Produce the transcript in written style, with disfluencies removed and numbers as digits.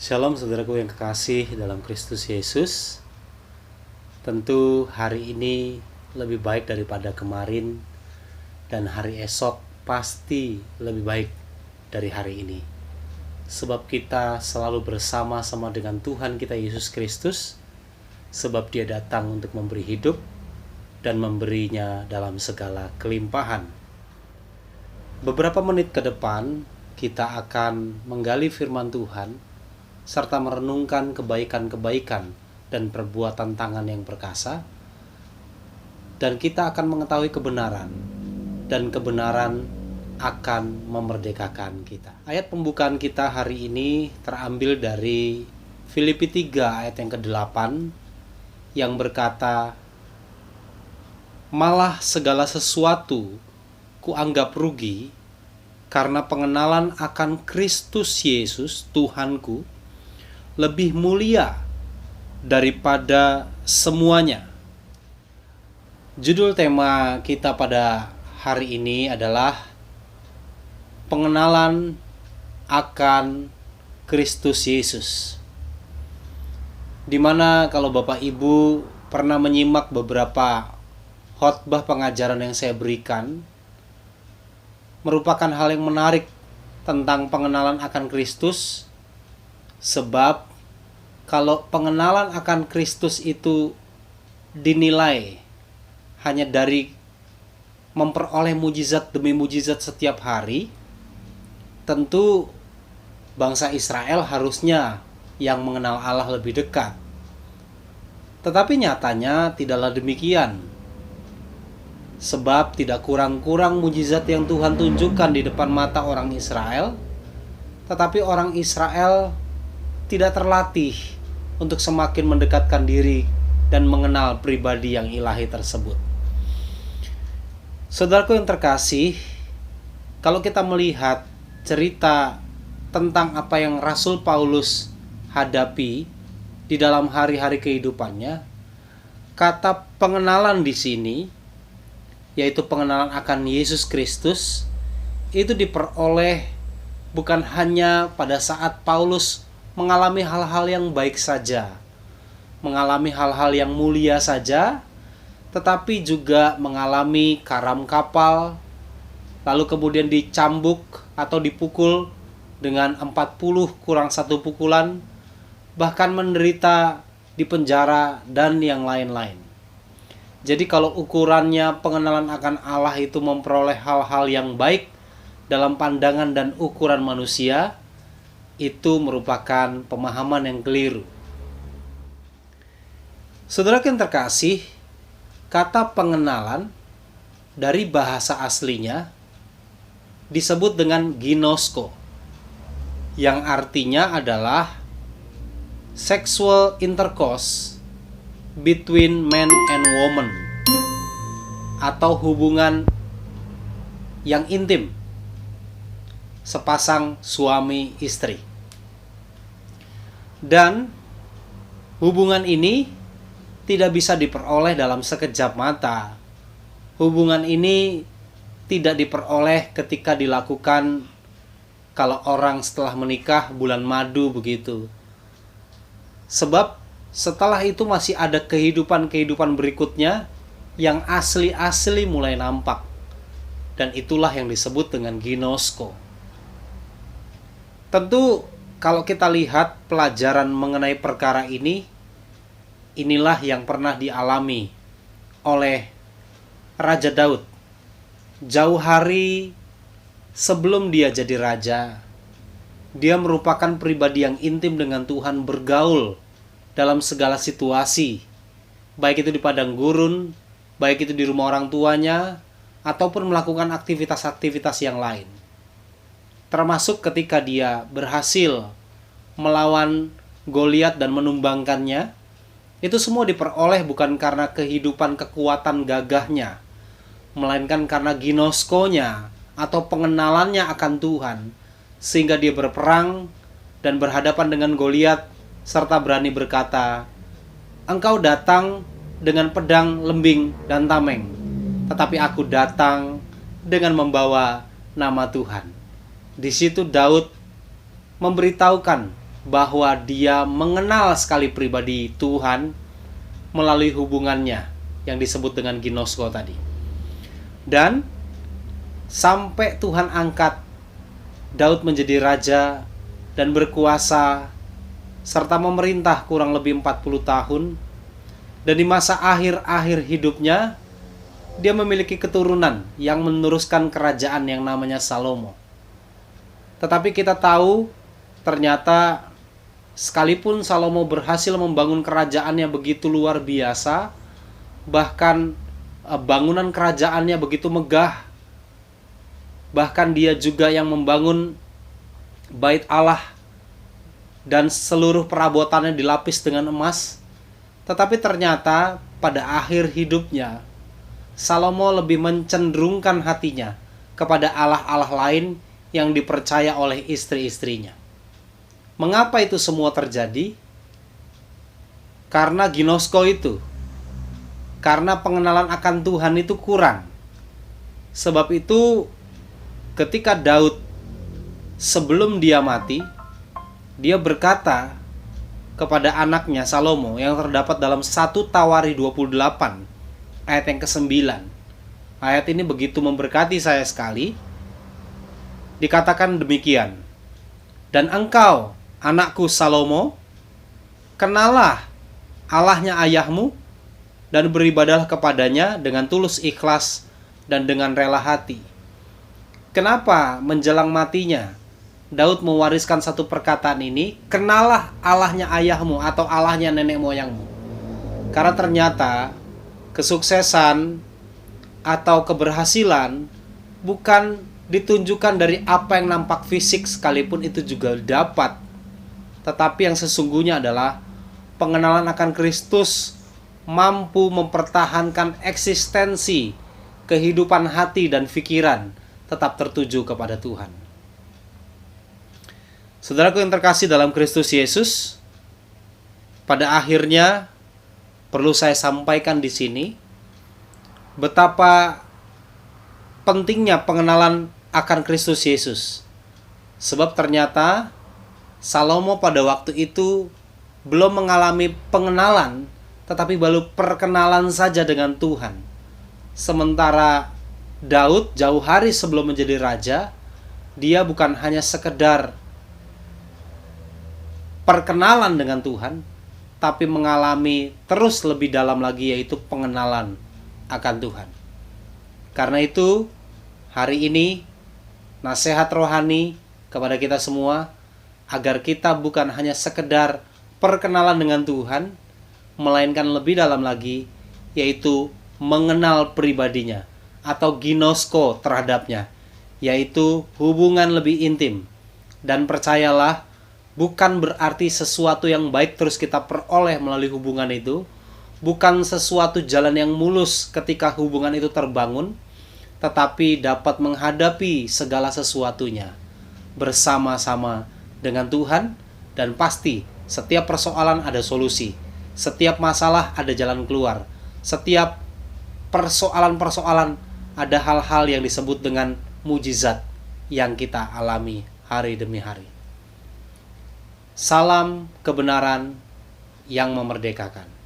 Shalom saudaraku yang kekasih dalam Kristus Yesus. Tentu hari ini lebih baik daripada kemarin, dan hari esok pasti lebih baik dari hari ini. Sebab kita selalu bersama-sama dengan Tuhan kita Yesus Kristus, sebab Dia datang untuk memberi hidup dan memberinya dalam segala kelimpahan. Beberapa menit ke depan kita akan menggali firman Tuhan serta merenungkan kebaikan-kebaikan dan perbuatan tangan yang perkasa, dan kita akan mengetahui kebenaran, dan kebenaran akan memerdekakan kita. Ayat pembukaan kita hari ini terambil dari Filipi 3 ayat yang ke-8 yang berkata, "Malah segala sesuatu kuanggap rugi karena pengenalan akan Kristus Yesus Tuhanku lebih mulia daripada semuanya." Judul tema kita pada hari ini adalah pengenalan akan Kristus Yesus. Dimana kalau Bapak Ibu pernah menyimak beberapa khotbah pengajaran yang saya berikan, merupakan hal yang menarik tentang pengenalan akan Kristus. Sebab kalau pengenalan akan Kristus itu dinilai hanya dari memperoleh mujizat demi mujizat setiap hari, tentu bangsa Israel harusnya yang mengenal Allah lebih dekat. Tetapi nyatanya tidaklah demikian. Sebab tidak kurang-kurang mujizat yang Tuhan tunjukkan di depan mata orang Israel, tetapi orang Israel tidak terlatih untuk semakin mendekatkan diri dan mengenal pribadi yang ilahi tersebut. Saudaraku yang terkasih, kalau kita melihat cerita tentang apa yang Rasul Paulus hadapi di dalam hari-hari kehidupannya, kata pengenalan di sini, yaitu pengenalan akan Yesus Kristus, itu diperoleh bukan hanya pada saat Paulus mengalami hal-hal yang baik saja, mengalami hal-hal yang mulia saja, tetapi juga mengalami karam kapal, lalu kemudian dicambuk atau dipukul dengan 40 kurang 1 pukulan, bahkan menderita di penjara dan yang lain-lain. Jadi kalau ukurannya pengenalan akan Allah itu memperoleh hal-hal yang baik dalam pandangan dan ukuran manusia, itu merupakan pemahaman yang keliru. Saudara yang terkasih, kata pengenalan dari bahasa aslinya disebut dengan ginosko, yang artinya adalah sexual intercourse between man and woman, atau hubungan yang intim sepasang suami istri. Dan hubungan ini tidak bisa diperoleh dalam sekejap mata. Hubungan ini tidak diperoleh ketika dilakukan kalau orang setelah menikah bulan madu begitu. Sebab setelah itu masih ada kehidupan-kehidupan berikutnya yang asli-asli mulai nampak. Dan itulah yang disebut dengan ginosko. Tentu kalau kita lihat pelajaran mengenai perkara ini, inilah yang pernah dialami oleh Raja Daud. Jauh hari sebelum dia jadi raja, dia merupakan pribadi yang intim dengan Tuhan, bergaul dalam segala situasi, baik itu di padang gurun, baik itu di rumah orang tuanya, ataupun melakukan aktivitas-aktivitas yang lain. Termasuk ketika dia berhasil melawan Goliat dan menumbangkannya, itu semua diperoleh bukan karena kehidupan kekuatan gagahnya, melainkan karena ginoskonya atau pengenalannya akan Tuhan, sehingga dia berperang dan berhadapan dengan Goliat serta berani berkata, "Engkau datang dengan pedang, lembing, dan tameng, tetapi aku datang dengan membawa nama Tuhan." Di situ Daud memberitahukan bahwa dia mengenal sekali pribadi Tuhan melalui hubungannya yang disebut dengan ginosko tadi. Dan sampai Tuhan angkat Daud menjadi raja dan berkuasa serta memerintah kurang lebih 40 tahun. Dan di masa akhir-akhir hidupnya, dia memiliki keturunan yang meneruskan kerajaan yang namanya Salomo. Tetapi kita tahu ternyata sekalipun Salomo berhasil membangun kerajaannya begitu luar biasa, bahkan bangunan kerajaannya begitu megah, bahkan dia juga yang membangun bait Allah dan seluruh perabotannya dilapis dengan emas. Tetapi ternyata pada akhir hidupnya, Salomo lebih mencenderungkan hatinya kepada allah-allah lain yang dipercaya oleh istri-istrinya. Mengapa itu semua terjadi? Karena ginosko itu. Karena pengenalan akan Tuhan itu kurang. Sebab itu ketika Daud sebelum dia mati, dia berkata kepada anaknya Salomo yang terdapat dalam 1 Tawari 28 ayat yang ke-9. Ayat ini begitu memberkati saya sekali. Dikatakan demikian, "Dan engkau, anakku Salomo, kenalah Allahnya ayahmu dan beribadahlah kepadanya dengan tulus ikhlas dan dengan rela hati." Kenapa menjelang matinya Daud mewariskan satu perkataan ini, "Kenalah Allahnya ayahmu" atau Allahnya nenek moyangmu? Karena ternyata kesuksesan atau keberhasilan bukan ditunjukkan dari apa yang nampak fisik, sekalipun itu juga dapat. Tetapi yang sesungguhnya adalah pengenalan akan Kristus mampu mempertahankan eksistensi kehidupan hati dan pikiran tetap tertuju kepada Tuhan. Saudaraku yang terkasih dalam Kristus Yesus, pada akhirnya perlu saya sampaikan di sini betapa pentingnya pengenalan akan Kristus Yesus. Sebab ternyata Salomo pada waktu itu belum mengalami pengenalan, tetapi baru perkenalan saja dengan Tuhan. Sementara Daud jauh hari sebelum menjadi raja, dia bukan hanya sekedar perkenalan dengan Tuhan, tapi mengalami terus lebih dalam lagi, yaitu pengenalan akan Tuhan. Karena itu, hari ini nasihat rohani kepada kita semua, agar kita bukan hanya sekedar perkenalan dengan Tuhan, melainkan lebih dalam lagi, yaitu mengenal pribadinya atau ginosko terhadapnya, yaitu hubungan lebih intim. Dan percayalah, bukan berarti sesuatu yang baik terus kita peroleh melalui hubungan itu, bukan sesuatu jalan yang mulus ketika hubungan itu terbangun, tetapi dapat menghadapi segala sesuatunya bersama-sama dengan Tuhan. Dan pasti setiap persoalan ada solusi, setiap masalah ada jalan keluar, setiap persoalan-persoalan ada hal-hal yang disebut dengan mujizat yang kita alami hari demi hari. Salam kebenaran yang memerdekakan.